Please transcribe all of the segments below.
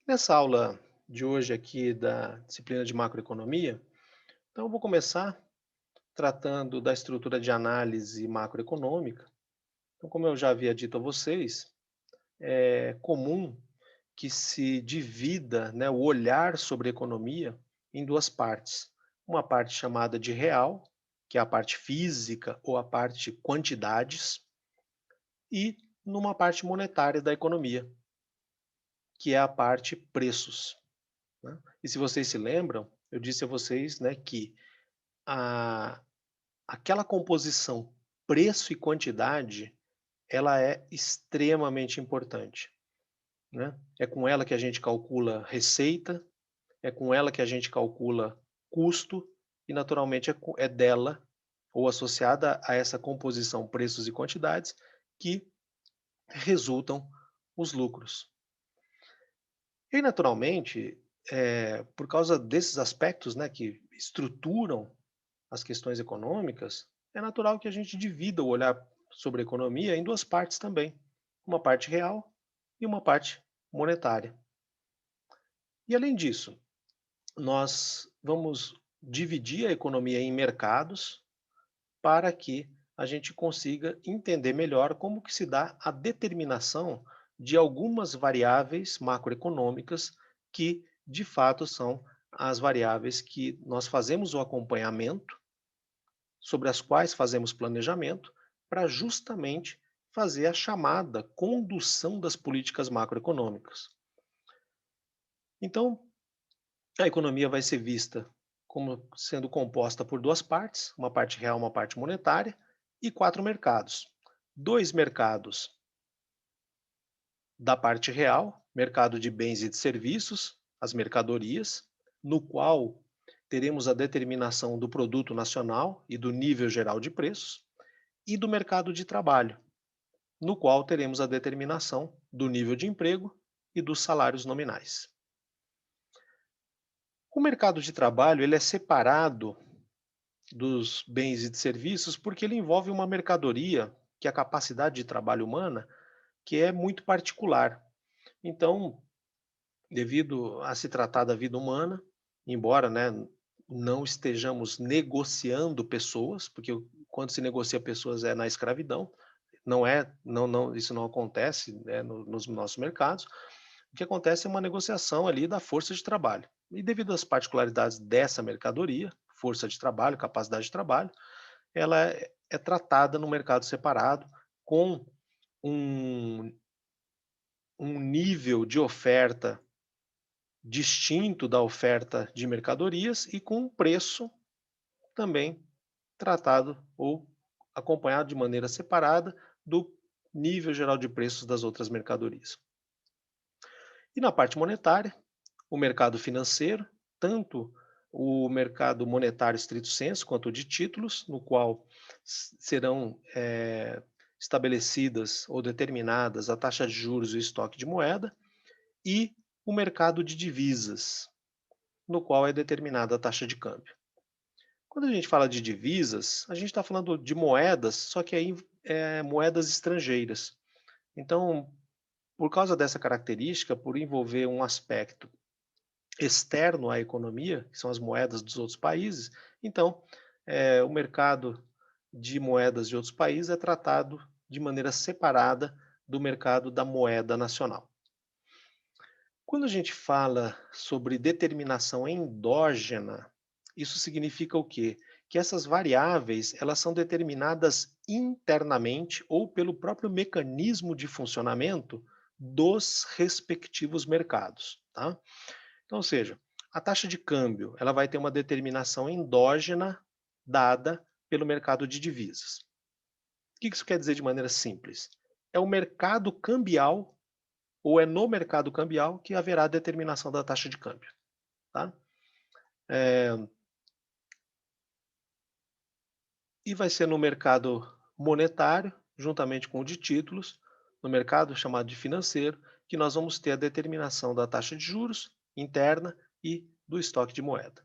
Nessa aula de hoje aqui da disciplina de macroeconomia, então eu vou começar tratando da estrutura de análise macroeconômica. Então, como eu já havia dito a vocês, é comum que se divida, né, o olhar sobre a economia em duas partes. Uma parte chamada de real, que é a parte física ou a parte quantidades, e numa parte monetária da economia, que é a parte preços, né? E se vocês se lembram, eu disse a vocês, né, que a aquela composição preço e quantidade, ela é extremamente importante, né. É com ela que a gente calcula receita, é com ela que a gente calcula custo e naturalmente é dela, ou associada a essa composição preços e quantidades, que resultam os lucros. E naturalmente, por causa desses aspectos, né, que estruturam as questões econômicas, é natural que a gente divida o olhar sobre a economia em duas partes também, uma parte real e uma parte monetária. E além disso, nós vamos dividir a economia em mercados para que a gente consiga entender melhor como que se dá a determinação de algumas variáveis macroeconômicas que, de fato, são as variáveis que nós fazemos o acompanhamento, sobre as quais fazemos planejamento, para justamente fazer a chamada condução das políticas macroeconômicas. Então, a economia vai ser vista como sendo composta por duas partes, uma parte real, uma parte monetária, e quatro mercados. Dois mercados da parte real, mercado de bens e de serviços, as mercadorias, no qual teremos a determinação do produto nacional e do nível geral de preços, e do mercado de trabalho, no qual teremos a determinação do nível de emprego e dos salários nominais. O mercado de trabalho ele é separado dos bens e de serviços porque ele envolve uma mercadoria, que é a capacidade de trabalho humana, que é muito particular. Então, devido a se tratar da vida humana, embora, né, não estejamos negociando pessoas, porque quando se negocia pessoas é na escravidão, isso não acontece, né, nos nossos mercados. O que acontece é uma negociação ali da força de trabalho. E devido às particularidades dessa mercadoria, força de trabalho, capacidade de trabalho, ela é tratada no mercado separado com um, um nível de oferta distinto da oferta de mercadorias e com um preço também tratado ou acompanhado de maneira separada do nível geral de preços das outras mercadorias. E na parte monetária, o mercado financeiro, tanto o mercado monetário estrito sensu, quanto o de títulos, no qual serão estabelecidas ou determinadas a taxa de juros e o estoque de moeda, e o mercado de divisas, no qual é determinada a taxa de câmbio. Quando a gente fala de divisas, a gente está falando de moedas, só que aí moedas estrangeiras. Então, por causa dessa característica, por envolver um aspecto externo à economia, que são as moedas dos outros países, então o mercado de moedas de outros países é tratado de maneira separada do mercado da moeda nacional. Quando a gente fala sobre determinação endógena, isso significa o quê? Que essas variáveis, elas são determinadas internamente ou pelo próprio mecanismo de funcionamento dos respectivos mercados, tá? Então, ou seja, a taxa de câmbio, ela vai ter uma determinação endógena dada pelo mercado de divisas. O que isso quer dizer de maneira simples? É o mercado cambial ou é no mercado cambial que haverá determinação da taxa de câmbio, tá? E vai ser no mercado monetário, juntamente com o de títulos, no mercado chamado de financeiro, que nós vamos ter a determinação da taxa de juros interna e do estoque de moeda.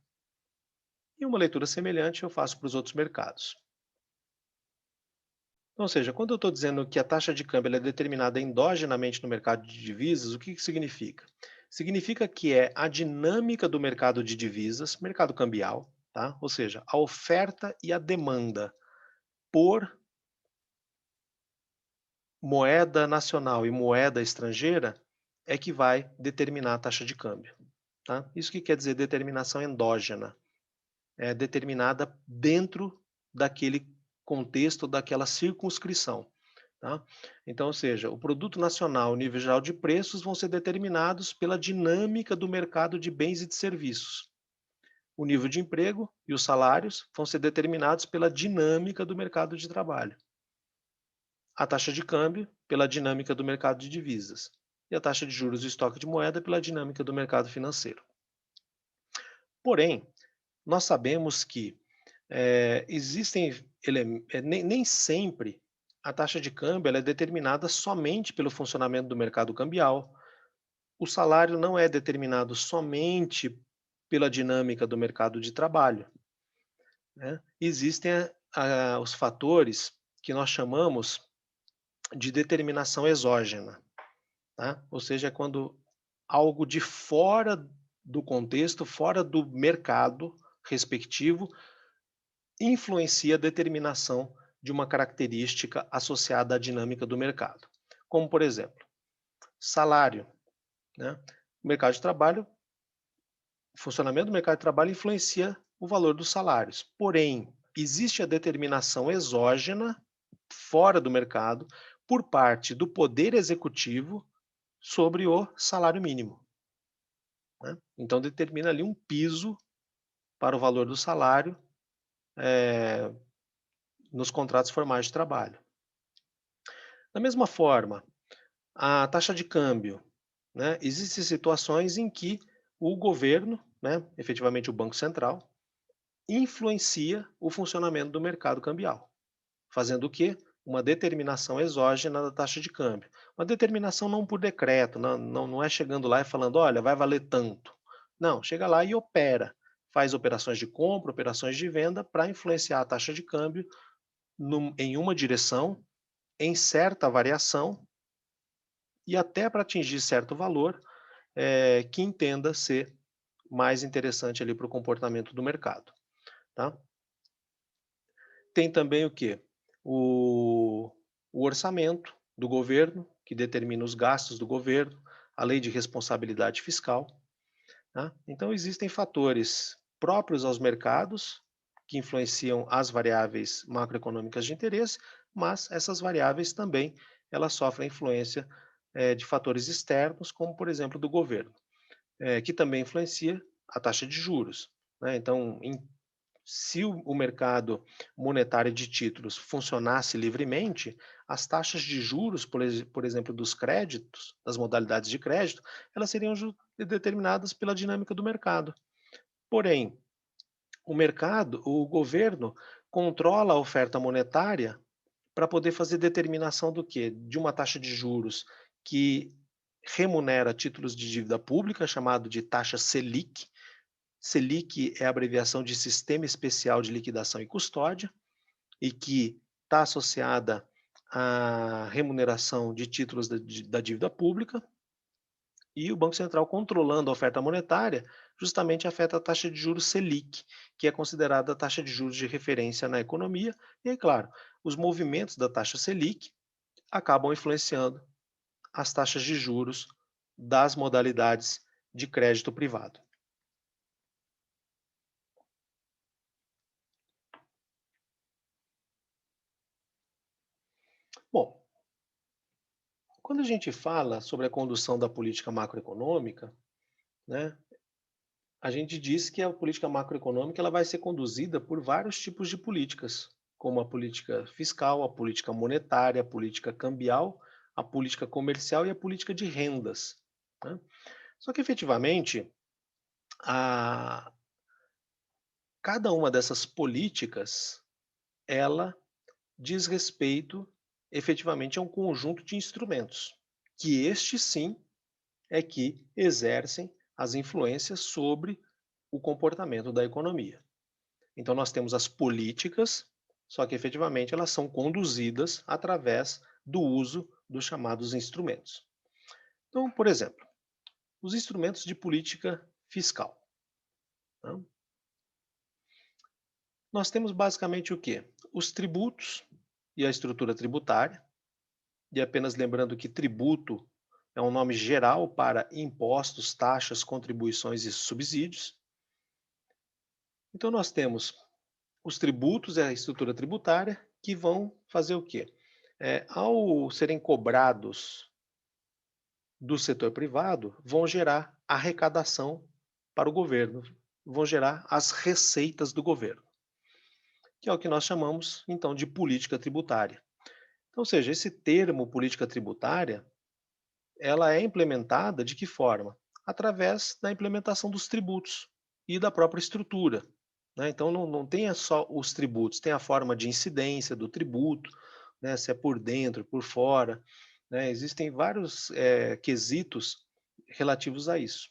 E uma leitura semelhante eu faço para os outros mercados. Ou seja, quando eu estou dizendo que a taxa de câmbio ela é determinada endogenamente no mercado de divisas, o que significa? Significa que é a dinâmica do mercado de divisas, mercado cambial, tá? Ou seja, a oferta e a demanda por moeda nacional e moeda estrangeira é que vai determinar a taxa de câmbio, tá? Isso que quer dizer determinação endógena, é determinada dentro daquele contexto, daquela circunscrição, tá? Então, ou seja, o produto nacional, o nível geral de preços vão ser determinados pela dinâmica do mercado de bens e de serviços. O nível de emprego e os salários vão ser determinados pela dinâmica do mercado de trabalho. A taxa de câmbio pela dinâmica do mercado de divisas e a taxa de juros e estoque de moeda pela dinâmica do mercado financeiro. Porém, nós sabemos que existem nem sempre a taxa de câmbio ela é determinada somente pelo funcionamento do mercado cambial. O salário não é determinado somente pela dinâmica do mercado de trabalho, né? Existem os fatores que nós chamamos de determinação exógena, tá? Ou seja, é quando algo de fora do contexto, fora do mercado respectivo, influencia a determinação de uma característica associada à dinâmica do mercado. Como, por exemplo, salário, né? O mercado de trabalho, o funcionamento do mercado de trabalho influencia o valor dos salários. Porém, existe a determinação exógena, fora do mercado, por parte do poder executivo sobre o salário mínimo, né? Então, determina ali um piso para o valor do salário nos contratos formais de trabalho. Da mesma forma, a taxa de câmbio, né? Existem situações em que o governo, né, efetivamente o Banco Central, influencia o funcionamento do mercado cambial, fazendo o quê? Uma determinação exógena da taxa de câmbio. Uma determinação não por decreto, não é chegando lá e falando, olha, vai valer tanto. Não, chega lá e opera, faz operações de compra, operações de venda para influenciar a taxa de câmbio em uma direção, em certa variação e até para atingir certo valor que entenda ser mais interessante ali para o comportamento do mercado, tá? Tem também o quê? O, o orçamento do governo, que determina os gastos do governo, a lei de responsabilidade fiscal, tá? Então existem fatores próprios aos mercados que influenciam as variáveis macroeconômicas de interesse, mas essas variáveis também elas sofrem influência de fatores externos, como por exemplo do governo, que também influencia a taxa de juros, né? Então, se o mercado monetário de títulos funcionasse livremente, as taxas de juros, por exemplo, dos créditos, das modalidades de crédito, elas seriam determinadas pela dinâmica do mercado. Porém, o governo controla a oferta monetária para poder fazer determinação do quê? De uma taxa de juros que remunera títulos de dívida pública, chamado de taxa Selic. Selic é a abreviação de Sistema Especial de Liquidação e Custódia, e que está associada à remuneração de títulos da dívida pública, e o Banco Central controlando a oferta monetária justamente afeta a taxa de juros Selic, que é considerada a taxa de juros de referência na economia, e, é claro, os movimentos da taxa Selic acabam influenciando as taxas de juros das modalidades de crédito privado. Bom, quando a gente fala sobre a condução da política macroeconômica, né, a gente diz que a política macroeconômica ela vai ser conduzida por vários tipos de políticas, como a política fiscal, a política monetária, a política cambial, a política comercial e a política de rendas, né? Só que efetivamente, a, cada uma dessas políticas, ela diz respeito efetivamente a um conjunto de instrumentos, que estes sim é que exercem as influências sobre o comportamento da economia. Então, nós temos as políticas, só que efetivamente elas são conduzidas através do uso dos chamados instrumentos. Então, por exemplo, os instrumentos de política fiscal. Tá? Nós temos basicamente o quê? Os tributos e a estrutura tributária, e apenas lembrando que tributo é um nome geral para impostos, taxas, contribuições e subsídios. Então nós temos os tributos e a estrutura tributária que vão fazer o quê? Ao serem cobrados do setor privado, vão gerar arrecadação para o governo, vão gerar as receitas do governo, que é o que nós chamamos, então, de política tributária. Então, ou seja, esse termo política tributária, ela é implementada de que forma? Através da implementação dos tributos e da própria estrutura. Né? Então, não tem só os tributos, tem a forma de incidência do tributo, né? Se é por dentro, por fora. Né? Existem vários quesitos relativos a isso.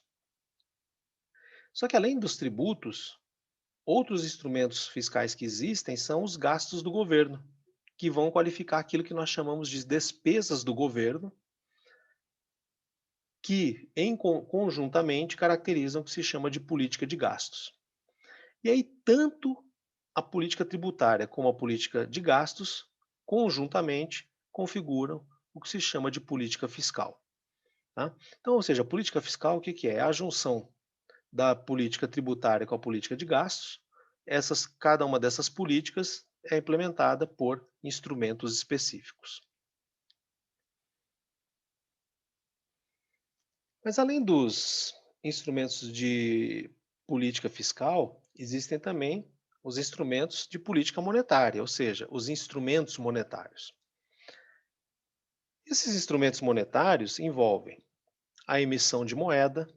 Só que além dos tributos, outros instrumentos fiscais que existem são os gastos do governo, que vão qualificar aquilo que nós chamamos de despesas do governo, que conjuntamente caracterizam o que se chama de política de gastos. E aí, tanto a política tributária como a política de gastos, conjuntamente, configuram o que se chama de política fiscal. Tá? Então, ou seja, a política fiscal, o que é? É a junção da política tributária com a política de gastos. Cada uma dessas políticas é implementada por instrumentos específicos. Mas além dos instrumentos de política fiscal, existem também os instrumentos de política monetária, ou seja, os instrumentos monetários. Esses instrumentos monetários envolvem a emissão de moeda,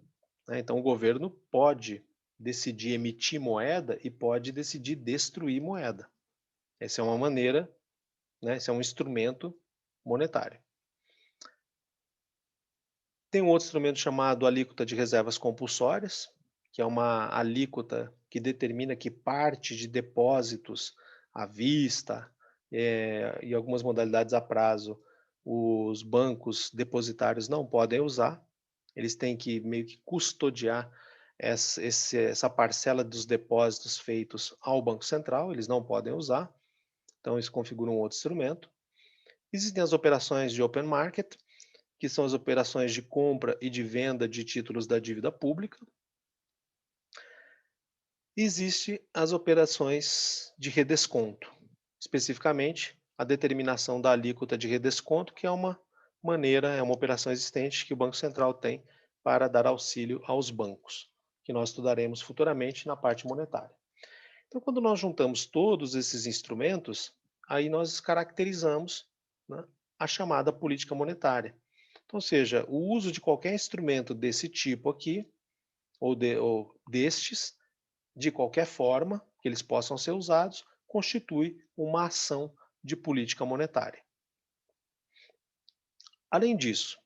né? Então o governo pode decidir emitir moeda e pode decidir destruir moeda. Essa é uma maneira, né? Esse é um instrumento monetário. Tem um outro instrumento chamado alíquota de reservas compulsórias, que é uma alíquota que determina que parte de depósitos à vista e algumas modalidades a prazo os bancos depositários não podem usar. Eles têm que meio que custodiar essa parcela dos depósitos feitos ao Banco Central, eles não podem usar. Então, isso configura um outro instrumento. Existem as operações de open market, que são as operações de compra e de venda de títulos da dívida pública. Existem as operações de redesconto, especificamente a determinação da alíquota de redesconto, que é uma operação existente que o Banco Central tem para dar auxílio aos bancos, que nós estudaremos futuramente na parte monetária. Então, quando nós juntamos todos esses instrumentos, aí nós caracterizamos, né, a chamada política monetária. Então, ou seja, o uso de qualquer instrumento desse tipo aqui, ou destes, de qualquer forma que eles possam ser usados, constitui uma ação de política monetária. Além disso,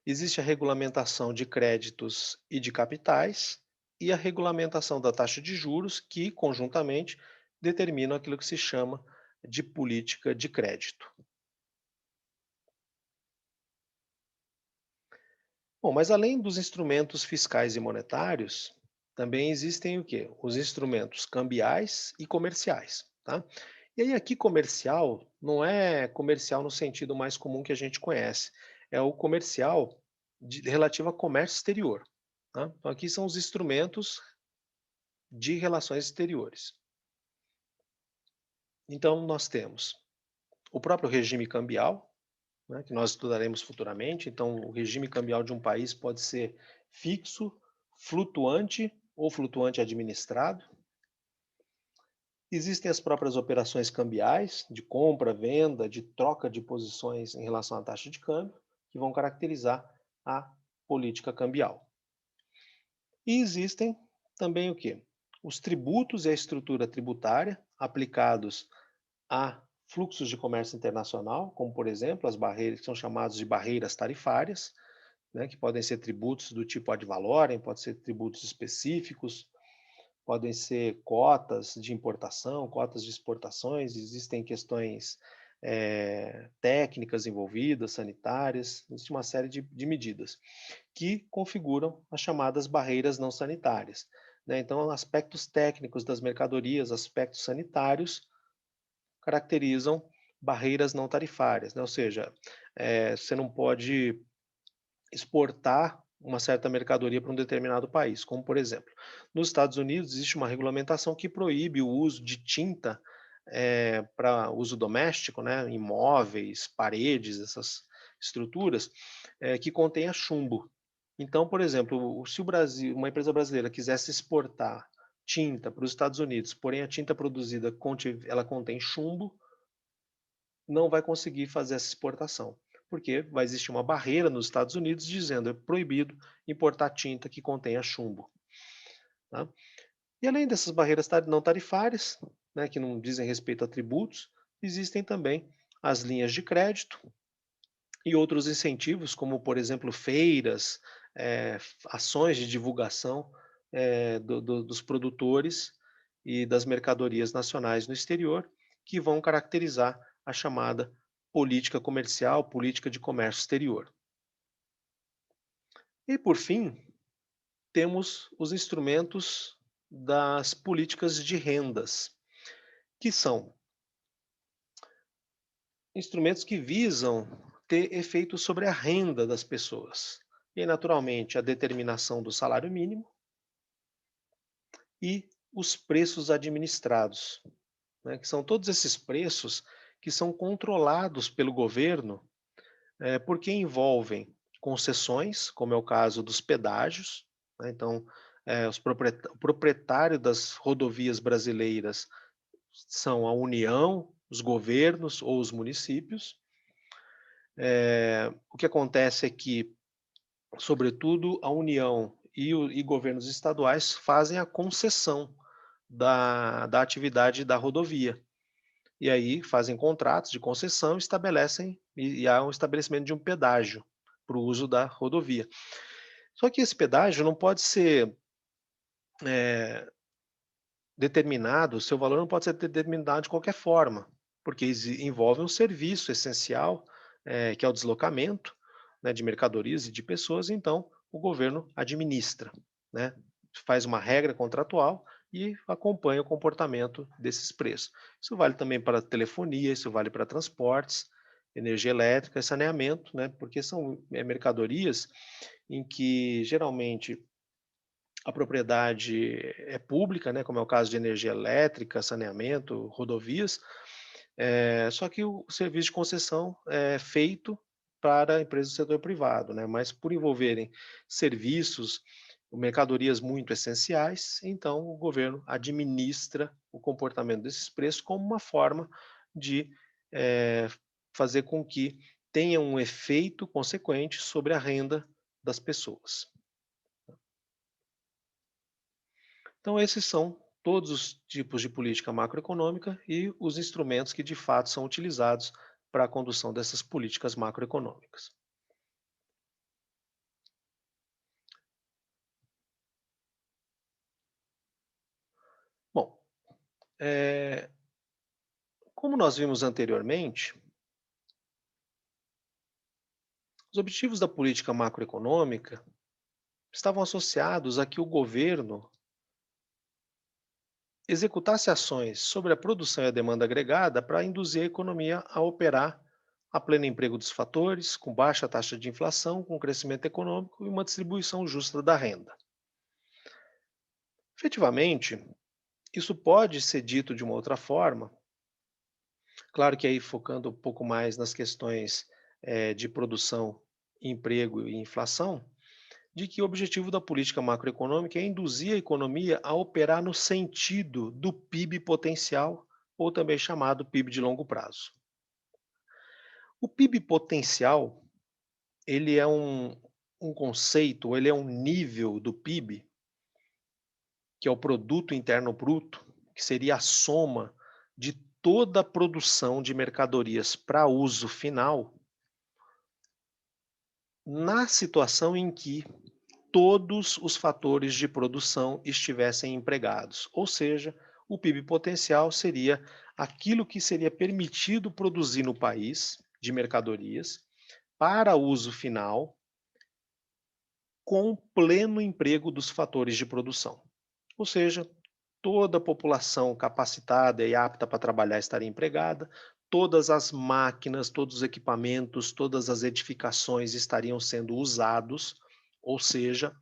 existe a regulamentação de créditos e de capitais e a regulamentação da taxa de juros, que, conjuntamente, determinam aquilo que se chama de política de crédito. Bom, mas além dos instrumentos fiscais e monetários, também existem o quê? Os instrumentos cambiais e comerciais, tá? E aí aqui comercial não é comercial no sentido mais comum que a gente conhece, é o comercial relativo a comércio exterior, tá? Então aqui são os instrumentos de relações exteriores. Então nós temos o próprio regime cambial, né, que nós estudaremos futuramente. Então, o regime cambial de um país pode ser fixo, flutuante ou flutuante administrado. Existem as próprias operações cambiais, de compra, venda, de troca de posições em relação à taxa de câmbio, que vão caracterizar a política cambial. E existem também o quê? Os tributos e a estrutura tributária aplicados a fluxos de comércio internacional, como por exemplo as barreiras que são chamadas de barreiras tarifárias, né, que podem ser tributos do tipo ad valorem, podem ser tributos específicos, podem ser cotas de importação, cotas de exportações, existem questões técnicas envolvidas, sanitárias, existe uma série de medidas que configuram as chamadas barreiras não sanitárias, né? Então, aspectos técnicos das mercadorias, aspectos sanitários, caracterizam barreiras não tarifárias, né? Ou seja, você não pode exportar uma certa mercadoria para um determinado país, como por exemplo, nos Estados Unidos existe uma regulamentação que proíbe o uso de tinta para uso doméstico, né, em móveis, paredes, essas estruturas, que contenha chumbo. Então, por exemplo, se o Brasil, uma empresa brasileira quisesse exportar tinta para os Estados Unidos, porém a tinta produzida ela contém chumbo, não vai conseguir fazer essa exportação, porque vai existir uma barreira nos Estados Unidos dizendo é proibido importar tinta que contenha chumbo. Tá? E além dessas barreiras não tarifárias, né, que não dizem respeito a tributos, existem também as linhas de crédito e outros incentivos, como por exemplo feiras, ações de divulgação dos produtores e das mercadorias nacionais no exterior, que vão caracterizar a chamada política comercial, política de comércio exterior. E por fim, temos os instrumentos das políticas de rendas, que são instrumentos que visam ter efeito sobre a renda das pessoas. E, naturalmente, a determinação do salário mínimo e os preços administrados, né, que são todos esses preços que são controlados pelo governo, porque envolvem concessões, como é o caso dos pedágios, né, então, o proprietário das rodovias brasileiras são a União, os governos ou os municípios. O que acontece é que, sobretudo, a União e governos estaduais fazem a concessão da atividade da rodovia. E aí fazem contratos de concessão, estabelecem, e há um estabelecimento de um pedágio para o uso da rodovia. Só que esse pedágio não pode ser determinado, o seu valor não pode ser determinado de qualquer forma, porque envolve um serviço essencial, que é o deslocamento, né, de mercadorias e de pessoas, então o governo administra, né, faz uma regra contratual e acompanha o comportamento desses preços. Isso vale também para telefonia, isso vale para transportes, energia elétrica e saneamento, né, porque são mercadorias em que geralmente a propriedade é pública, né, como é o caso de energia elétrica, saneamento, rodovias, só que o serviço de concessão é feito para empresas do setor privado, né, mas por envolverem serviços, mercadorias muito essenciais, então o governo administra o comportamento desses preços como uma forma de fazer com que tenha um efeito consequente sobre a renda das pessoas. Então, esses são todos os tipos de política macroeconômica e os instrumentos que de fato são utilizados para a condução dessas políticas macroeconômicas. Bom, como nós vimos anteriormente, os objetivos da política macroeconômica estavam associados a que o governo executasse ações sobre a produção e a demanda agregada para induzir a economia a operar a pleno emprego dos fatores, com baixa taxa de inflação, com crescimento econômico e uma distribuição justa da renda. Efetivamente, isso pode ser dito de uma outra forma, claro que aí focando um pouco mais nas questões de produção, emprego e inflação, de que o objetivo da política macroeconômica é induzir a economia a operar no sentido do PIB potencial, ou também chamado PIB de longo prazo. O PIB potencial, ele é um conceito, ele é um nível do PIB, que é o produto interno bruto, que seria a soma de toda a produção de mercadorias para uso final, na situação em que todos os fatores de produção estivessem empregados, ou seja, o PIB potencial seria aquilo que seria permitido produzir no país de mercadorias para uso final, com pleno emprego dos fatores de produção. Ou seja, toda a população capacitada e apta para trabalhar estaria empregada, todas as máquinas, todos os equipamentos, todas as edificações estariam sendo usados, ou seja,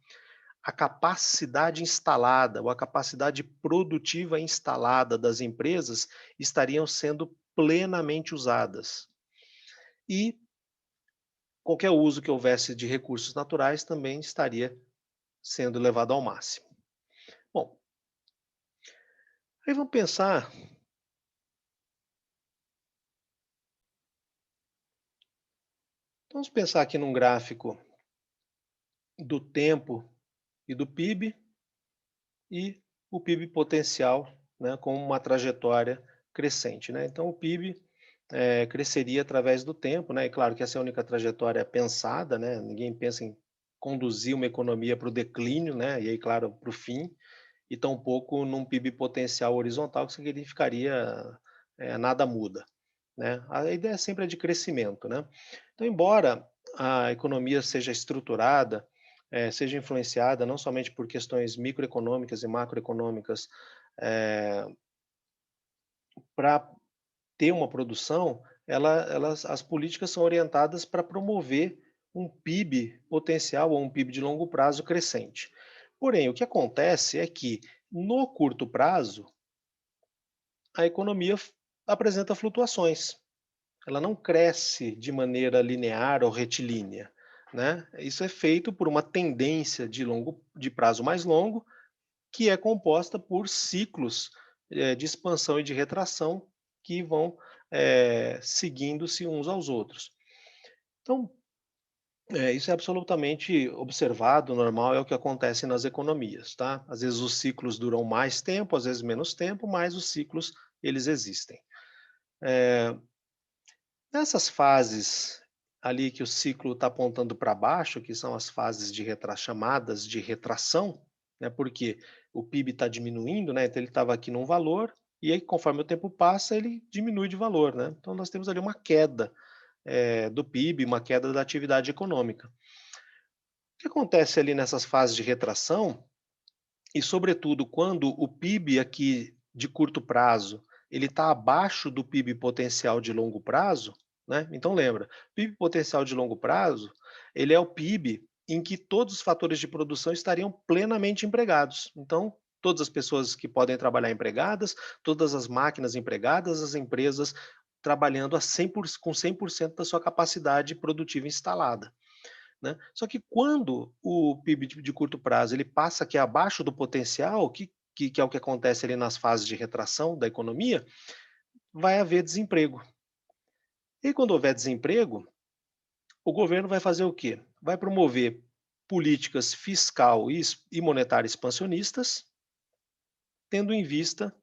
a capacidade instalada ou a capacidade produtiva instalada das empresas estariam sendo plenamente usadas. E qualquer uso que houvesse de recursos naturais também estaria sendo levado ao máximo. Bom, aí vamos pensar aqui num gráfico do tempo e do PIB e o PIB potencial, né, com uma trajetória crescente, né? Então o PIB cresceria através do tempo, né? E claro que essa é a única trajetória pensada, né? Ninguém pensa em conduzir uma economia para o declínio, né? E aí, claro, para o fim, e tampouco num PIB potencial horizontal, que significaria nada muda, né? A ideia sempre é de crescimento, né? Então, embora a economia seja estruturada, seja influenciada não somente por questões microeconômicas e macroeconômicas, para ter uma produção, as políticas são orientadas para promover um PIB potencial ou um PIB de longo prazo crescente. Porém, o que acontece é que, no curto prazo, a economia apresenta flutuações. Ela não cresce de maneira linear ou retilínea, né? Isso é feito por uma tendência de prazo mais longo, que é composta por ciclos de expansão e de retração que vão seguindo-se uns aos outros. Então, isso é absolutamente observado, normal, é o que acontece nas economias, tá? Às vezes os ciclos duram mais tempo, às vezes menos tempo, mas os ciclos, eles existem. Nessas fases ali que o ciclo está apontando para baixo, que são as fases chamadas de retração, né, porque o PIB está diminuindo, né, então ele estava aqui num valor, e aí conforme o tempo passa, ele diminui de valor. Né? Então nós temos ali uma queda do PIB, uma queda da atividade econômica. O que acontece ali nessas fases de retração, e sobretudo quando o PIB aqui de curto prazo ele está abaixo do PIB potencial de longo prazo, né? Então lembra, PIB potencial de longo prazo, ele é o PIB em que todos os fatores de produção estariam plenamente empregados. Então, todas as pessoas que podem trabalhar empregadas, todas as máquinas empregadas, as empresas trabalhando com 100% da sua capacidade produtiva instalada. Né? Só que quando o PIB de curto prazo ele passa aqui abaixo do potencial, que é o que acontece ali nas fases de retração da economia, vai haver desemprego. E quando houver desemprego, o governo vai fazer o quê? Vai promover políticas fiscal e monetária expansionistas, tendo em vista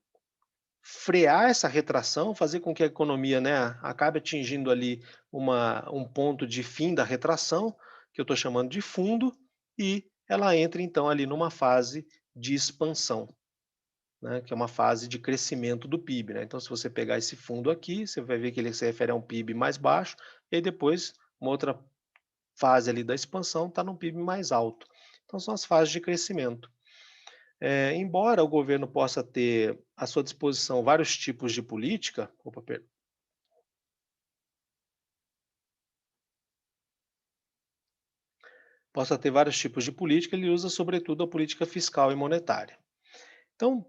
frear essa retração, fazer com que a economia, né, acabe atingindo ali um ponto de fim da retração, que eu estou chamando de fundo, e ela entra então ali numa fase de expansão, né, que é uma fase de crescimento do PIB. Né? Então, se você pegar esse fundo aqui, você vai ver que ele se refere a um PIB mais baixo, e aí depois uma outra fase ali da expansão está num PIB mais alto. Então, são as fases de crescimento. Embora o governo possa ter à sua disposição vários tipos de política, possa ter vários tipos de política, ele usa sobretudo a política fiscal e monetária. Então,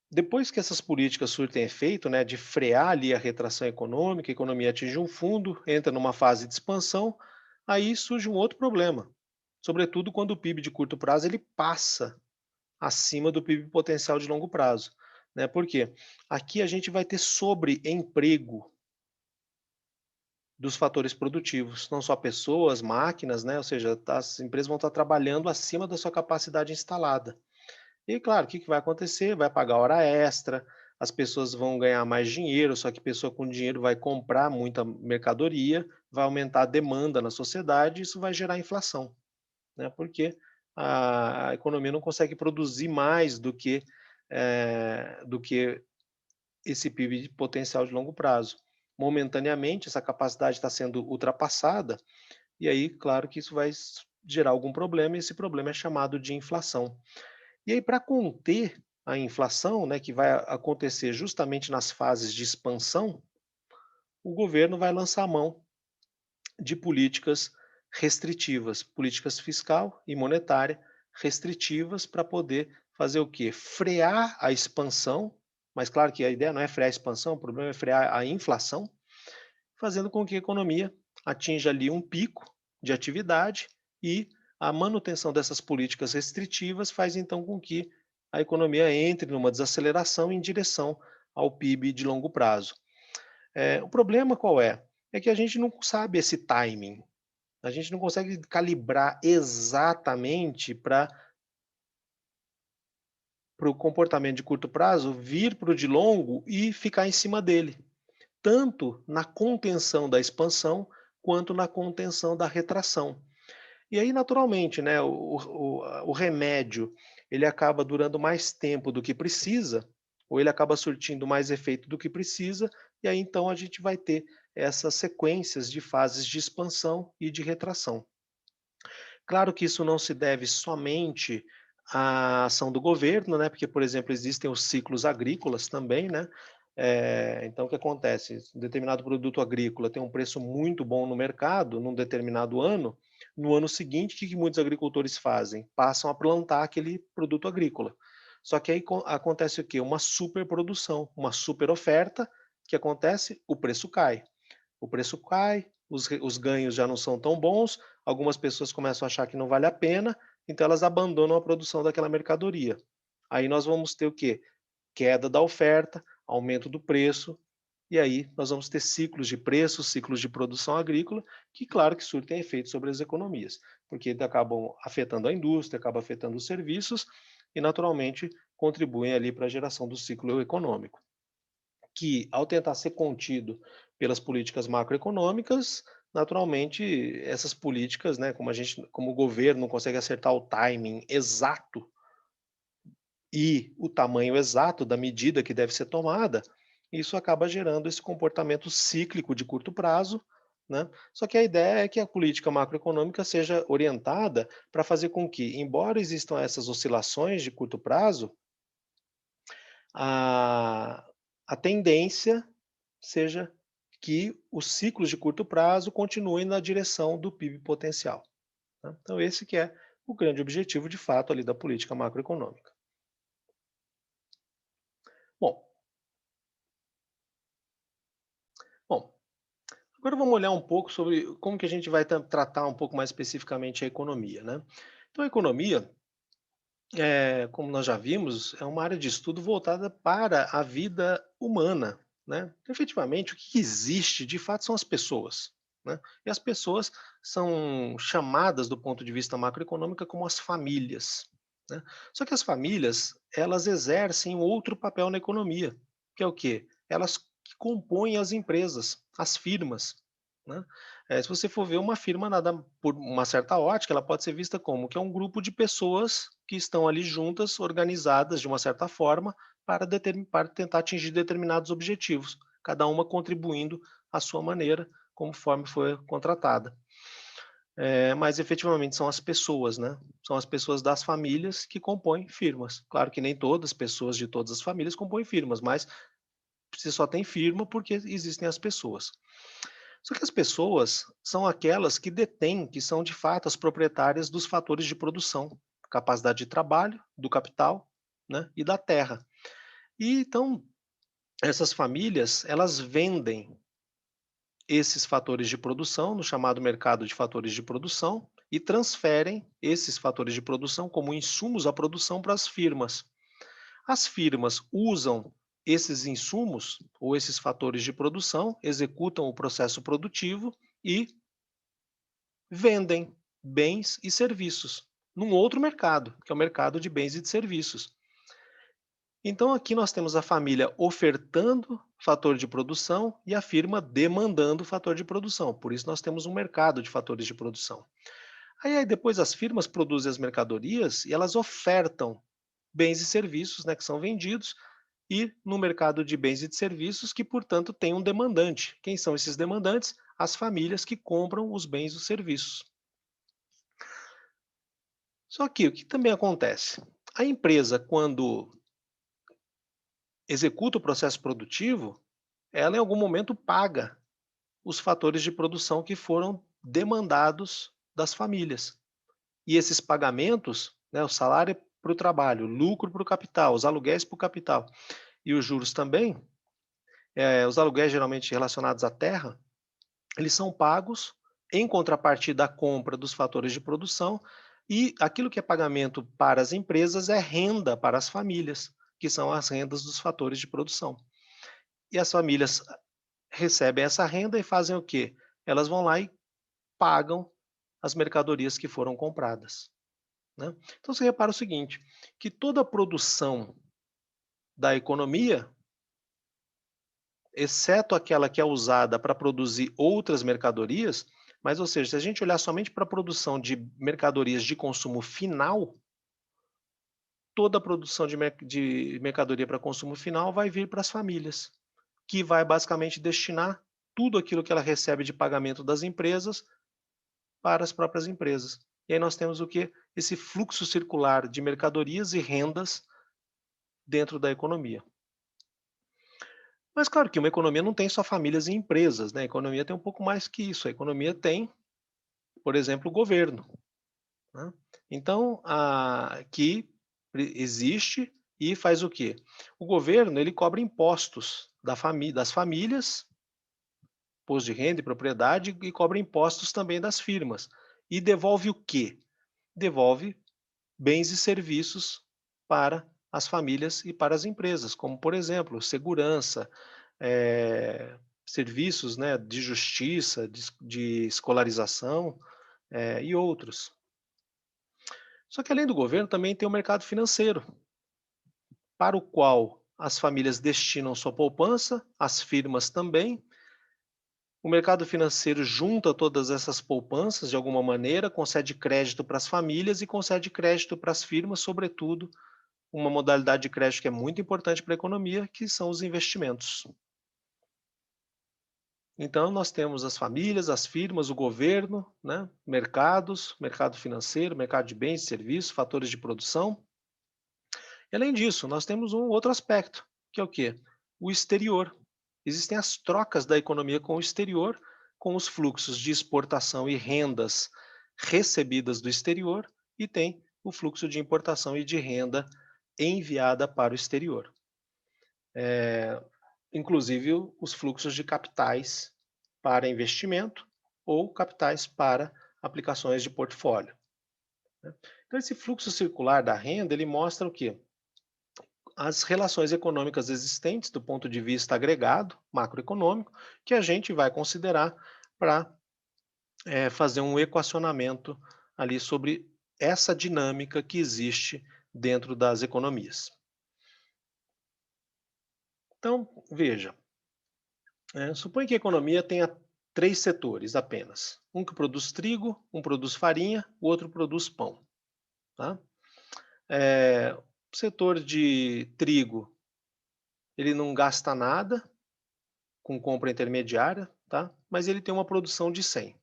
depois que essas políticas surtem efeito, né, de frear ali a retração econômica, a economia atinge um fundo, entra numa fase de expansão, aí surge um outro problema, sobretudo quando o PIB de curto prazo ele passa acima do PIB potencial de longo prazo. Né? Por quê? Aqui a gente vai ter sobreemprego dos fatores produtivos, não só pessoas, máquinas, né? Ou seja, as empresas vão estar trabalhando acima da sua capacidade instalada. E claro, o que vai acontecer? Vai pagar hora extra, as pessoas vão ganhar mais dinheiro, só que pessoa com dinheiro vai comprar muita mercadoria, vai aumentar a demanda na sociedade, e isso vai gerar inflação, né? Porque a economia não consegue produzir mais do que do que esse PIB de potencial de longo prazo. Momentaneamente, essa capacidade está sendo ultrapassada, e aí, claro que isso vai gerar algum problema, e esse problema é chamado de inflação. E aí, para conter a inflação, né, que vai acontecer justamente nas fases de expansão, o governo vai lançar a mão de políticas restritivas, políticas fiscal e monetária restritivas para poder fazer o quê? Frear a expansão, mas claro que a ideia não é frear a expansão, o problema é frear a inflação, fazendo com que a economia atinja ali um pico de atividade e a manutenção dessas políticas restritivas faz então com que a economia entre numa desaceleração em direção ao PIB de longo prazo. O problema qual é? É que a gente não sabe esse timing, a gente não consegue calibrar exatamente para o comportamento de curto prazo vir para o de longo e ficar em cima dele, tanto na contenção da expansão quanto na contenção da retração. E aí, naturalmente, né, o remédio ele acaba durando mais tempo do que precisa, ou ele acaba surtindo mais efeito do que precisa, e aí então a gente vai ter essas sequências de fases de expansão e de retração. Claro que isso não se deve somente à ação do governo, né, porque, por exemplo, existem os ciclos agrícolas também, né, então o que acontece? Um determinado produto agrícola tem um preço muito bom no mercado num determinado ano, no ano seguinte, o que muitos agricultores fazem? Passam a plantar aquele produto agrícola. Só que aí acontece o quê? Uma superprodução, uma super oferta, que acontece? O preço cai, os ganhos já não são tão bons, algumas pessoas começam a achar que não vale a pena, então elas abandonam a produção daquela mercadoria. Aí nós vamos ter o quê? Queda da oferta, aumento do preço, e aí nós vamos ter ciclos de preços, ciclos de produção agrícola, que claro que surtem efeito sobre as economias, porque acabam afetando a indústria, acabam afetando os serviços e naturalmente contribuem ali para a geração do ciclo econômico, que ao tentar ser contido pelas políticas macroeconômicas, naturalmente essas políticas, né, como o governo não consegue acertar o timing exato e o tamanho exato da medida que deve ser tomada, isso acaba gerando esse comportamento cíclico de curto prazo, né? Só que a ideia é que a política macroeconômica seja orientada para fazer com que, embora existam essas oscilações de curto prazo, a, a tendência seja que os ciclos de curto prazo continuem na direção do PIB potencial. Tá? Então esse que é o grande objetivo, de fato, ali da política macroeconômica. Bom, bom, agora vamos olhar um pouco sobre como que a gente vai tratar um pouco mais especificamente a economia, né? Então a economia, como nós já vimos, é uma área de estudo voltada para a vida humana, né? Efetivamente, o que existe de fato são as pessoas, né? E as pessoas são chamadas do ponto de vista macroeconômico como as famílias, né? Só que as famílias, elas exercem um outro papel na economia, que é o quê? Elas que compõem as empresas, as firmas, né? Se você for ver uma firma, nada por uma certa ótica, ela pode ser vista como que é um grupo de pessoas que estão ali juntas, organizadas de uma certa forma, para tentar atingir determinados objetivos, cada uma contribuindo à sua maneira, conforme foi contratada. Mas efetivamente são as pessoas, né? São as pessoas das famílias que compõem firmas. Claro que nem todas as pessoas de todas as famílias compõem firmas, mas você só tem firma porque existem as pessoas. Só que as pessoas são aquelas que detêm, que são de fato as proprietárias dos fatores de produção, capacidade de trabalho, do capital, né, e da terra. E então essas famílias, elas vendem esses fatores de produção no chamado mercado de fatores de produção e transferem esses fatores de produção como insumos à produção para as firmas. As firmas usam esses insumos ou esses fatores de produção, executam o processo produtivo e vendem bens e serviços num outro mercado, que é o mercado de bens e de serviços. Então aqui nós temos a família ofertando fator de produção e a firma demandando fator de produção. Por isso nós temos um mercado de fatores de produção. Aí depois as firmas produzem as mercadorias e elas ofertam bens e serviços, né, que são vendidos, e no mercado de bens e de serviços que, portanto, tem um demandante. Quem são esses demandantes? As famílias que compram os bens e os serviços. Só que o que também acontece? A empresa, quando executa o processo produtivo, ela em algum momento paga os fatores de produção que foram demandados das famílias. E esses pagamentos, né, o salário para o trabalho, o lucro para o capital, os aluguéis para o capital e os juros também, os aluguéis geralmente relacionados à terra, eles são pagos em contrapartida à compra dos fatores de produção, e aquilo que é pagamento para as empresas é renda para as famílias, que são as rendas dos fatores de produção. E as famílias recebem essa renda e fazem o quê? Elas vão lá e pagam as mercadorias que foram compradas, né? Então você repara o seguinte, que toda a produção da economia, exceto aquela que é usada para produzir outras mercadorias, mas, ou seja, se a gente olhar somente para a produção de mercadorias de consumo final, toda a produção de mercadoria para consumo final vai vir para as famílias, que vai basicamente destinar tudo aquilo que ela recebe de pagamento das empresas para as próprias empresas. E aí nós temos o que? Esse fluxo circular de mercadorias e rendas dentro da economia. Mas claro que uma economia não tem só famílias e empresas, né? A economia tem um pouco mais que isso. A economia tem, por exemplo, o governo, né? Então, que existe e faz o quê? O governo ele cobra impostos das famílias, imposto de renda e propriedade, e cobra impostos também das firmas. E devolve o quê? Devolve bens e serviços para as famílias e para as empresas, como, por exemplo, segurança, serviços, né, de justiça, de escolarização, e outros. Só que além do governo também tem o mercado financeiro, para o qual as famílias destinam sua poupança, as firmas também. O mercado financeiro junta todas essas poupanças de alguma maneira, concede crédito para as famílias e concede crédito para as firmas, sobretudo uma modalidade de crédito que é muito importante para a economia, que são os investimentos. Então, nós temos as famílias, as firmas, o governo, né, mercados, mercado financeiro, mercado de bens e serviços, fatores de produção. E, além disso, nós temos um outro aspecto, que é o quê? O exterior. Existem as trocas da economia com o exterior, com os fluxos de exportação e rendas recebidas do exterior, e tem o fluxo de importação e de renda enviada para o exterior. Inclusive os fluxos de capitais para investimento ou capitais para aplicações de portfólio, né? Então, esse fluxo circular da renda, ele mostra o quê? As relações econômicas existentes do ponto de vista agregado, macroeconômico, que a gente vai considerar para fazer um equacionamento ali sobre essa dinâmica que existe dentro das economias. Então, veja, suponha que a economia tenha três setores apenas. Um que produz trigo, um produz farinha, o outro produz pão. Tá? O setor de trigo, ele não gasta nada com compra intermediária, tá? Mas ele tem uma produção de 100.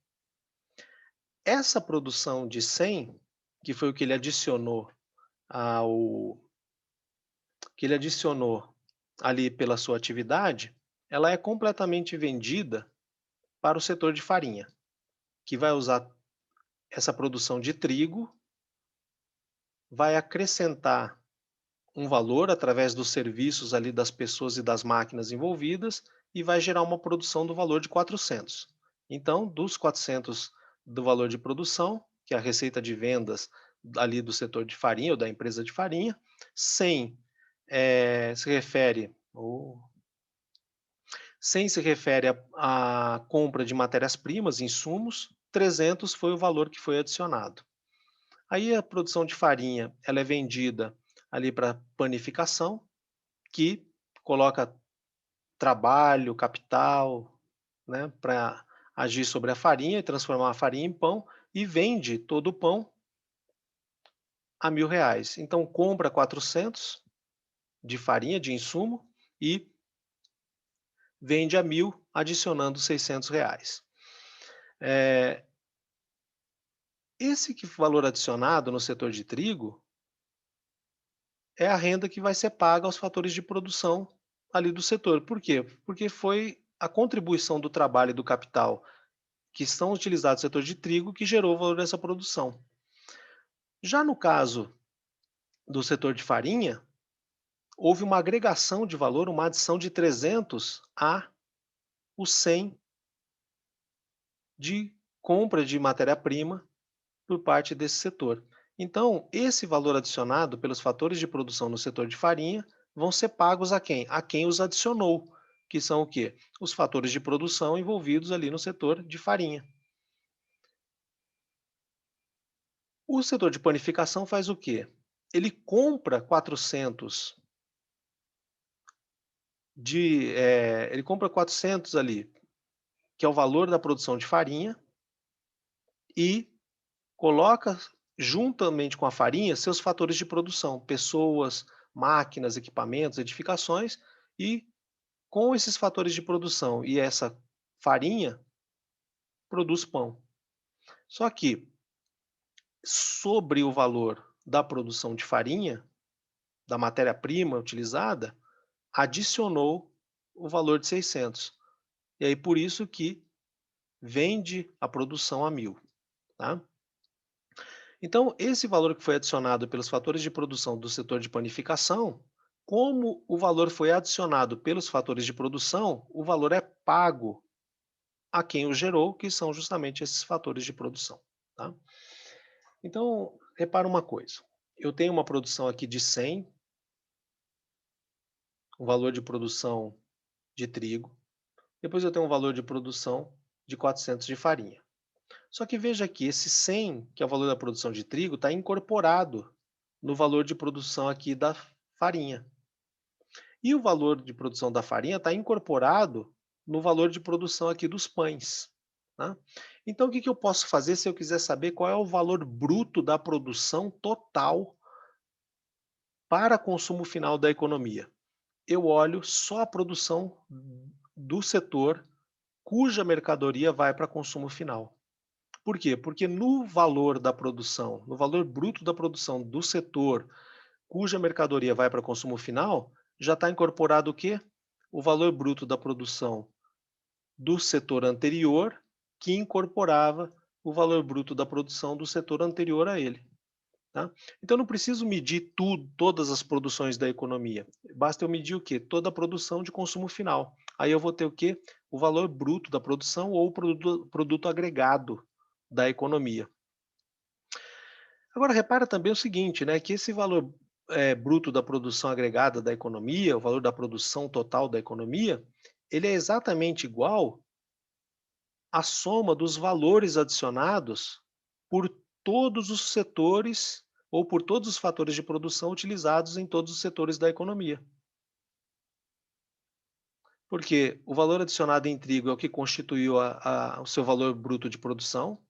Essa produção de 100, que foi o que ele adicionou ao que ele adicionou ali pela sua atividade, ela é completamente vendida para o setor de farinha, que vai usar essa produção de trigo, vai acrescentar um valor através dos serviços ali das pessoas e das máquinas envolvidas e vai gerar uma produção do valor de 400. Então, dos 400 do valor de produção, que é a receita de vendas ali do setor de farinha ou da empresa de farinha, 100 se refere, 100 se refere à compra de matérias-primas, insumos, 300 foi o valor que foi adicionado. Aí a produção de farinha, ela é vendida ali para panificação, que coloca trabalho, capital, né, para agir sobre a farinha e transformar a farinha em pão, e vende todo o pão a R$ 1.000. Então, compra 400 de farinha, de insumo, e vende a 1.000, adicionando R$ 600. Esse valor adicionado no setor de trigo é a renda que vai ser paga aos fatores de produção ali do setor. Por quê? Porque foi a contribuição do trabalho e do capital que estão utilizados no setor de trigo que gerou o valor dessa produção. Já no caso do setor de farinha, houve uma agregação de valor, uma adição de 300 a os 100 de compra de matéria-prima por parte desse setor. Então, esse valor adicionado pelos fatores de produção no setor de farinha vão ser pagos a quem? A quem os adicionou, que são o quê? Os fatores de produção envolvidos ali no setor de farinha. O setor de panificação faz o quê? Ele compra 400 ele compra 400 ali, que é o valor da produção de farinha, e coloca juntamente com a farinha seus fatores de produção, pessoas, máquinas, equipamentos, edificações, e com esses fatores de produção e essa farinha, produz pão. Só que, sobre o valor da produção de farinha, da matéria-prima utilizada, adicionou o valor de 600. E aí por isso que vende a produção a 1.000, tá? Então, esse valor que foi adicionado pelos fatores de produção do setor de panificação, como o valor foi adicionado pelos fatores de produção, o valor é pago a quem o gerou, que são justamente esses fatores de produção, tá? Então, repara uma coisa, eu tenho uma produção aqui de 100, um valor de produção de trigo, depois eu tenho um valor de produção de 400 de farinha. Só que veja aqui, esse 100, que é o valor da produção de trigo, está incorporado no valor de produção aqui da farinha. E o valor de produção da farinha está incorporado no valor de produção aqui dos pães, tá? Então, o que eu posso fazer se eu quiser saber qual é o valor bruto da produção total para consumo final da economia? Eu olho só a produção do setor cuja mercadoria vai para consumo final. Por quê? Porque no valor da produção, no valor bruto da produção do setor cuja mercadoria vai para consumo final, já está incorporado o quê? O valor bruto da produção do setor anterior, que incorporava o valor bruto da produção do setor anterior a ele. Tá? Então, eu não preciso medir tudo, todas as produções da economia. Basta eu medir o quê? Toda a produção de consumo final. Aí eu vou ter o quê? O valor bruto da produção ou o produto agregado da economia. Agora, repara também o seguinte, né, que esse valor bruto da produção agregada da economia, o valor da produção total da economia, ele é exatamente igual à soma dos valores adicionados por todos os setores ou por todos os fatores de produção utilizados em todos os setores da economia. Porque o valor adicionado em trigo é o que constituiu o seu valor bruto de produção,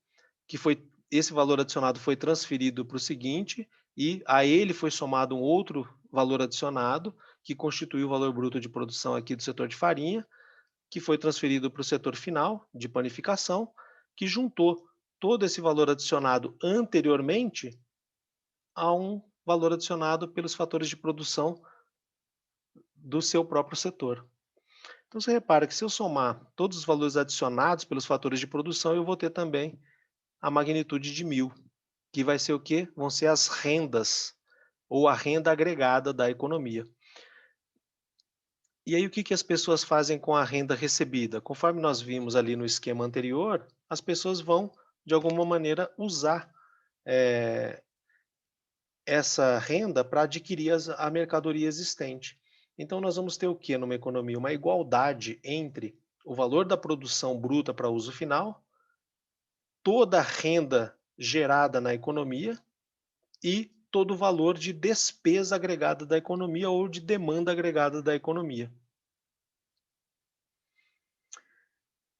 que foi esse valor adicionado foi transferido para o seguinte, e a ele foi somado um outro valor adicionado, que constituiu o valor bruto de produção aqui do setor de farinha, que foi transferido para o setor final, de panificação, que juntou todo esse valor adicionado anteriormente a um valor adicionado pelos fatores de produção do seu próprio setor. Então você repara que se eu somar todos os valores adicionados pelos fatores de produção, eu vou ter também a magnitude de 1.000, que vai ser o quê? Vão ser as rendas, ou a renda agregada da economia. E aí o que as pessoas fazem com a renda recebida? Conforme nós vimos ali no esquema anterior, as pessoas vão, de alguma maneira, usar essa renda para adquirir a mercadoria existente. Então nós vamos ter o que numa economia? Uma igualdade entre o valor da produção bruta para uso final, toda a renda gerada na economia e todo o valor de despesa agregada da economia ou de demanda agregada da economia.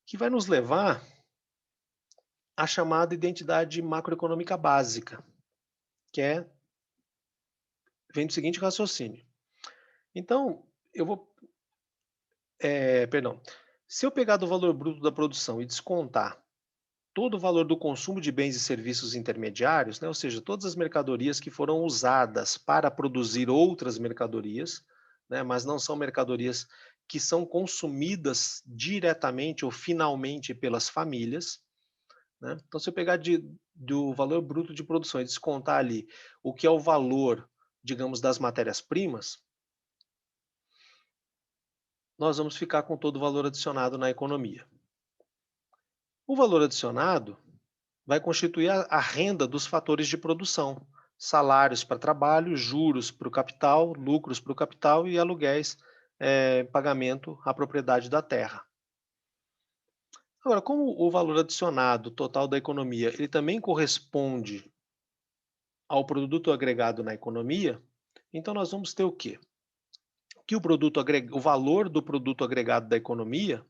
Que vai nos levar à chamada identidade macroeconômica básica, que é vem do seguinte raciocínio. Então, eu vou, perdão, se eu pegar do valor bruto da produção e descontar todo o valor do consumo de bens e serviços intermediários, né, ou seja, todas as mercadorias que foram usadas para produzir outras mercadorias, né, mas não são mercadorias que são consumidas diretamente ou finalmente pelas famílias, né? Então, se eu pegar do valor bruto de produção e descontar ali o que é o valor, digamos, das matérias-primas, nós vamos ficar com todo o valor adicionado na economia. O valor adicionado vai constituir a renda dos fatores de produção, salários para trabalho, juros para o capital, lucros para o capital e aluguéis, pagamento à propriedade da terra. Agora, como o valor adicionado total da economia, ele também corresponde ao produto agregado na economia, então nós vamos ter o quê? Que o valor do produto agregado da economia,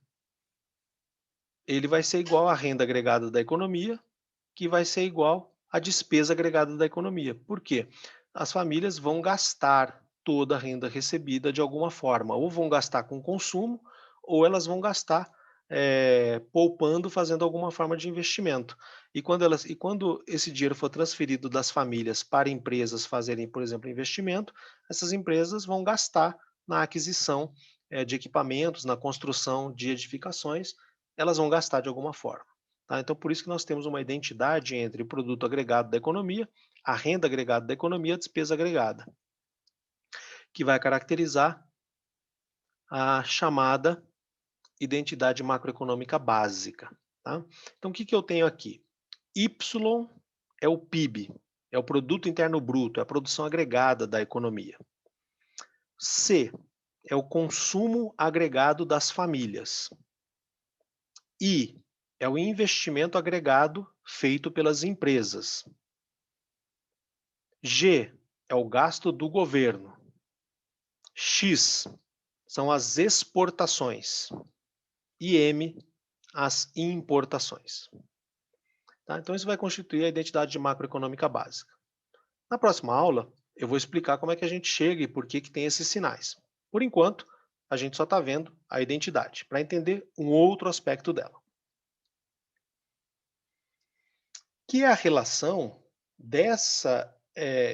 ele vai ser igual à renda agregada da economia, que vai ser igual à despesa agregada da economia. Por quê? As famílias vão gastar toda a renda recebida de alguma forma, ou vão gastar com consumo, ou elas vão gastar poupando, fazendo alguma forma de investimento. E quando esse dinheiro for transferido das famílias para empresas fazerem, por exemplo, investimento, essas empresas vão gastar na aquisição de equipamentos, na construção de edificações, elas vão gastar de alguma forma. Tá? Então, por isso que nós temos uma identidade entre o produto agregado da economia, a renda agregada da economia e a despesa agregada, que vai caracterizar a chamada identidade macroeconômica básica. Tá? Então, o que eu tenho aqui? Y é o PIB, é o produto interno bruto, é a produção agregada da economia. C é o consumo agregado das famílias. I é o investimento agregado feito pelas empresas. G é o gasto do governo. X são as exportações. E M, as importações. Tá? Então, isso vai constituir a identidade macroeconômica básica. Na próxima aula, eu vou explicar como é que a gente chega e por que tem esses sinais. Por enquanto, a gente só está vendo a identidade, para entender um outro aspecto dela. Que é a relação dessa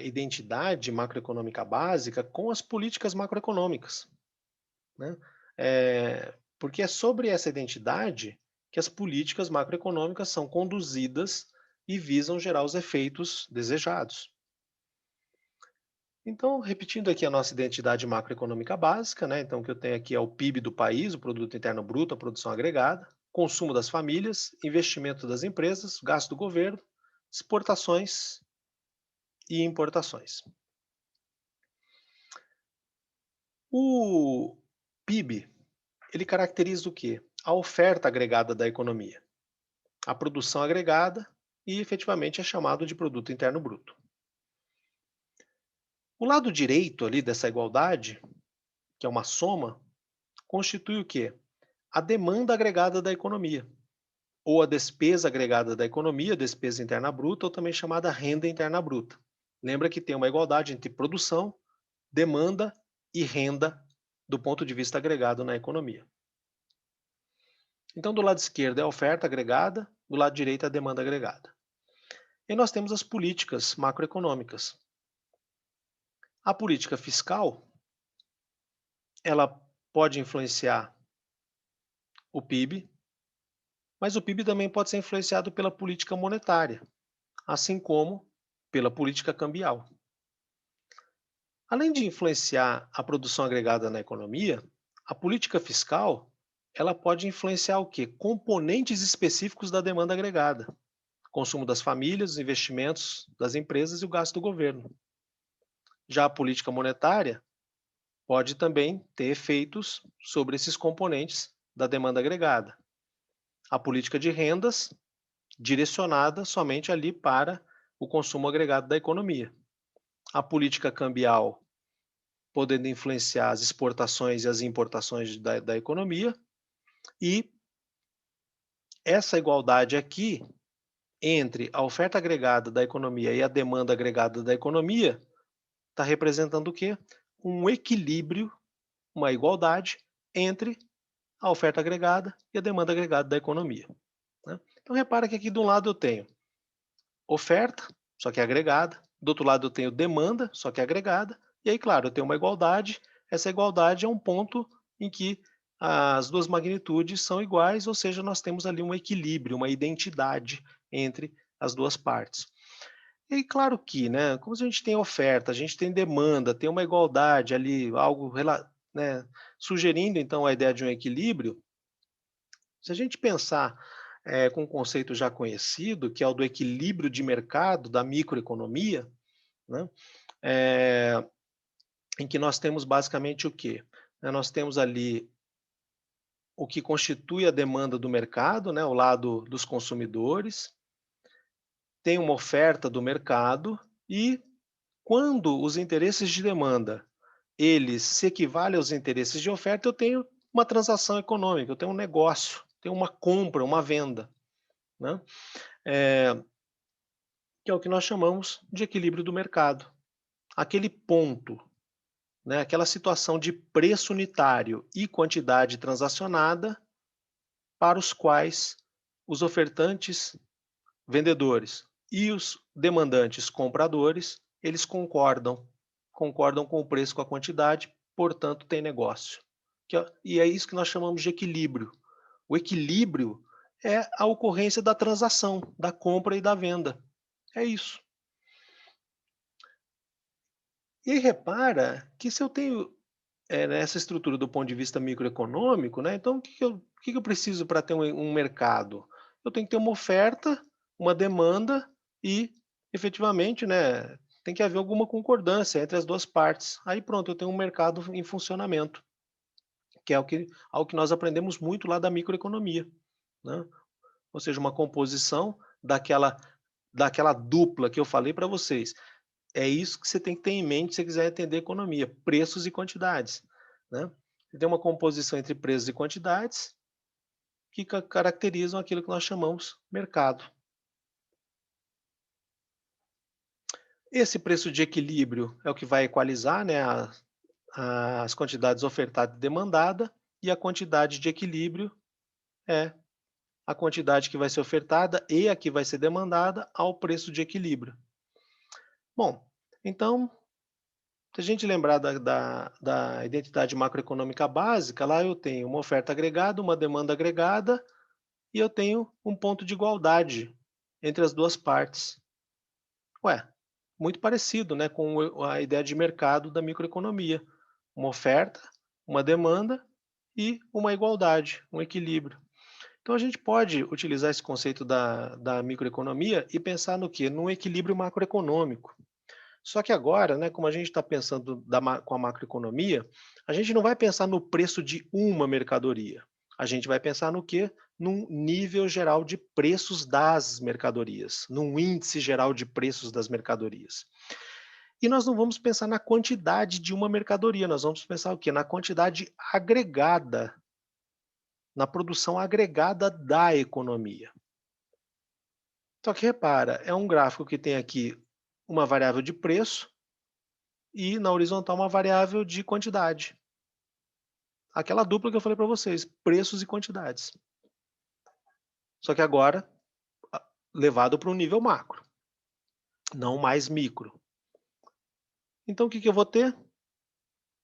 identidade macroeconômica básica com as políticas macroeconômicas, né? Porque é sobre essa identidade que as políticas macroeconômicas são conduzidas e visam gerar os efeitos desejados. Então, repetindo aqui a nossa identidade macroeconômica básica, né? Então, o que eu tenho aqui é o PIB do país, o Produto Interno Bruto, a produção agregada, consumo das famílias, investimento das empresas, gasto do governo, exportações e importações. O PIB, ele caracteriza o quê? A oferta agregada da economia, a produção agregada e efetivamente é chamado de Produto Interno Bruto. O lado direito ali dessa igualdade, que é uma soma, constitui o quê? A demanda agregada da economia, ou a despesa agregada da economia, despesa interna bruta, ou também chamada renda interna bruta. Lembra que tem uma igualdade entre produção, demanda e renda do ponto de vista agregado na economia. Então, do lado esquerdo é a oferta agregada, do lado direito é a demanda agregada. E nós temos as políticas macroeconômicas. A política fiscal, ela pode influenciar o PIB, mas o PIB também pode ser influenciado pela política monetária, assim como pela política cambial. Além de influenciar a produção agregada na economia, a política fiscal, ela pode influenciar o quê? Componentes específicos da demanda agregada. Consumo das famílias, os investimentos das empresas e o gasto do governo. Já a política monetária pode também ter efeitos sobre esses componentes da demanda agregada. A política de rendas, direcionada somente ali para o consumo agregado da economia. A política cambial, podendo influenciar as exportações e as importações da economia. E essa igualdade aqui, entre a oferta agregada da economia e a demanda agregada da economia, está representando o quê? Um equilíbrio, uma igualdade entre a oferta agregada e a demanda agregada da economia, né? Então repara que aqui de um lado eu tenho oferta, só que é agregada, do outro lado eu tenho demanda, só que é agregada, e aí, claro, eu tenho uma igualdade, essa igualdade é um ponto em que as duas magnitudes são iguais, ou seja, nós temos ali um equilíbrio, uma identidade entre as duas partes. E aí, claro que, né, como a gente tem oferta, a gente tem demanda, tem uma igualdade ali, algo, né, sugerindo então a ideia de um equilíbrio, se a gente pensar com um conceito já conhecido, que é o do equilíbrio de mercado da microeconomia, né, eh, em que nós temos basicamente o quê? Nós temos ali o que constitui a demanda do mercado, né, o lado dos consumidores, tem uma oferta do mercado e quando os interesses de demanda eles se equivalem aos interesses de oferta, eu tenho uma transação econômica, eu tenho um negócio, tenho uma compra, uma venda, né? Eh, que é o que nós chamamos de equilíbrio do mercado. Aquele ponto, né, aquela situação de preço unitário e quantidade transacionada para os quais os ofertantes vendedores e os demandantes compradores, eles concordam com o preço, com a quantidade, portanto tem negócio. E é isso que nós chamamos de equilíbrio. O equilíbrio é a ocorrência da transação, da compra e da venda. É isso. E aí repara que se eu tenho essa estrutura do ponto de vista microeconômico, né, então o que eu preciso para ter um mercado? Eu tenho que ter uma oferta, uma demanda e, efetivamente, né, tem que haver alguma concordância entre as duas partes. Aí pronto, eu tenho um mercado em funcionamento, que é algo que nós aprendemos muito lá da microeconomia, né? Ou seja, uma composição daquela dupla que eu falei para vocês. É isso que você tem que ter em mente se você quiser entender economia, preços e quantidades, né? Você tem uma composição entre preços e quantidades que caracterizam aquilo que nós chamamos mercado. Esse preço de equilíbrio é o que vai equalizar, né, as quantidades ofertada e demandada, e a quantidade de equilíbrio é a quantidade que vai ser ofertada e a que vai ser demandada ao preço de equilíbrio. Bom, então se a gente lembrar da identidade macroeconômica básica, lá eu tenho uma oferta agregada, uma demanda agregada, e eu tenho um ponto de igualdade entre as duas partes. Ué, muito parecido, né, com a ideia de mercado da microeconomia. Uma oferta, uma demanda e uma igualdade, um equilíbrio. Então a gente pode utilizar esse conceito da microeconomia e pensar no quê? Num equilíbrio macroeconômico. Só que agora, né, como a gente está pensando com a macroeconomia, a gente não vai pensar no preço de uma mercadoria. A gente vai pensar no quê? Num nível geral de preços das mercadorias, num índice geral de preços das mercadorias. E nós não vamos pensar na quantidade de uma mercadoria, nós vamos pensar o quê? Na quantidade agregada, na produção agregada da economia. Só que repara, é um gráfico que tem aqui uma variável de preço e na horizontal uma variável de quantidade. Aquela dupla que eu falei para vocês, preços e quantidades. Só que agora levado para um nível macro, não mais micro. Então o que eu vou ter?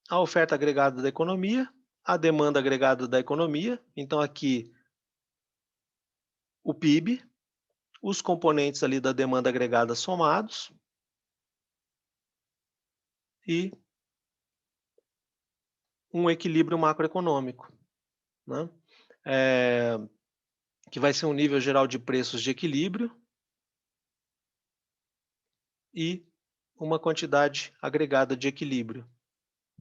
A oferta agregada da economia, a demanda agregada da economia. Então aqui o PIB, os componentes ali da demanda agregada somados e um equilíbrio macroeconômico, né? Que vai ser um nível geral de preços de equilíbrio e uma quantidade agregada de equilíbrio,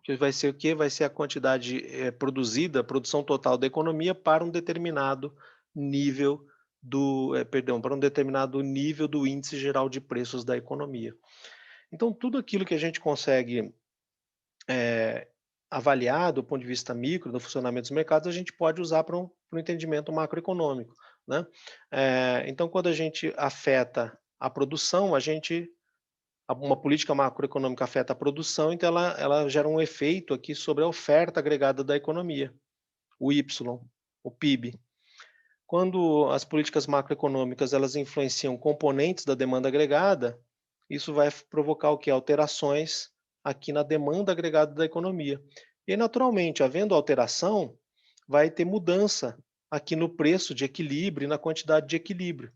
que vai ser o quê? Vai ser a quantidade produzida, a produção total da economia para um determinado nível para um determinado nível do índice geral de preços da economia. Então, tudo aquilo que a gente consegue avaliar do ponto de vista micro, do funcionamento dos mercados, a gente pode usar para um entendimento macroeconômico, né? Então, quando a gente afeta a produção, a gente uma política macroeconômica afeta a produção, então ela gera um efeito aqui sobre a oferta agregada da economia, o Y, o PIB. Quando as políticas macroeconômicas elas influenciam componentes da demanda agregada, isso vai provocar o que? Alterações aqui na demanda agregada da economia. E naturalmente, havendo alteração, vai ter mudança aqui no preço de equilíbrio e na quantidade de equilíbrio.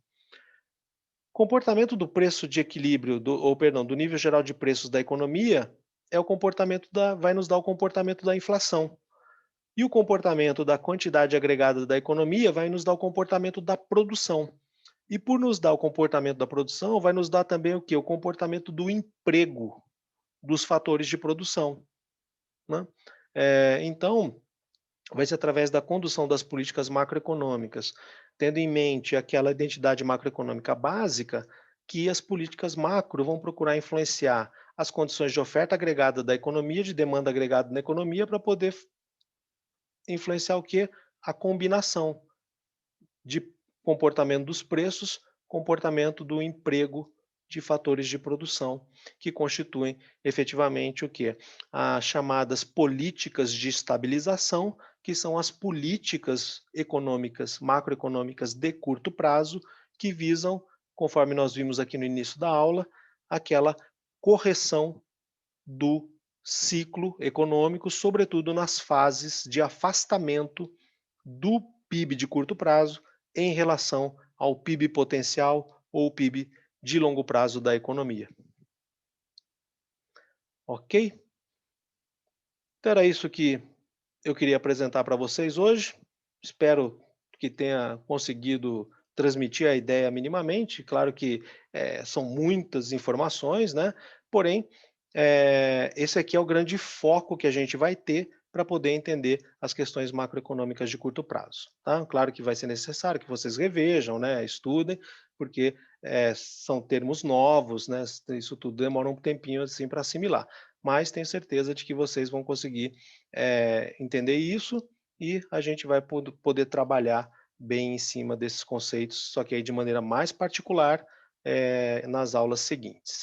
O comportamento do preço de equilíbrio, do nível geral de preços da economia, é o comportamento vai nos dar o comportamento da inflação. E o comportamento da quantidade agregada da economia vai nos dar o comportamento da produção. E por nos dar o comportamento da produção, vai nos dar também o quê? O comportamento do emprego, dos fatores de produção, né? Então, vai ser através da condução das políticas macroeconômicas, tendo em mente aquela identidade macroeconômica básica, que as políticas macro vão procurar influenciar as condições de oferta agregada da economia, de demanda agregada na economia, para poder influenciar o quê? A combinação de comportamento dos preços, comportamento do emprego de fatores de produção, que constituem efetivamente o quê? As chamadas políticas de estabilização, que são as políticas econômicas, macroeconômicas de curto prazo, que visam, conforme nós vimos aqui no início da aula, aquela correção do ciclo econômico, sobretudo nas fases de afastamento do PIB de curto prazo em relação ao PIB potencial ou PIB de longo prazo da economia. Ok? Então era isso que eu queria apresentar para vocês hoje. Espero que tenha conseguido transmitir a ideia minimamente. Claro que são muitas informações, né? Porém, esse aqui é o grande foco que a gente vai ter para poder entender as questões macroeconômicas de curto prazo. Tá? Claro que vai ser necessário que vocês revejam, né? Estudem, porque são termos novos, né? Isso tudo demora um tempinho assim para assimilar. Mas tenho certeza de que vocês vão conseguir entender isso e a gente vai poder trabalhar bem em cima desses conceitos, só que aí de maneira mais particular nas aulas seguintes.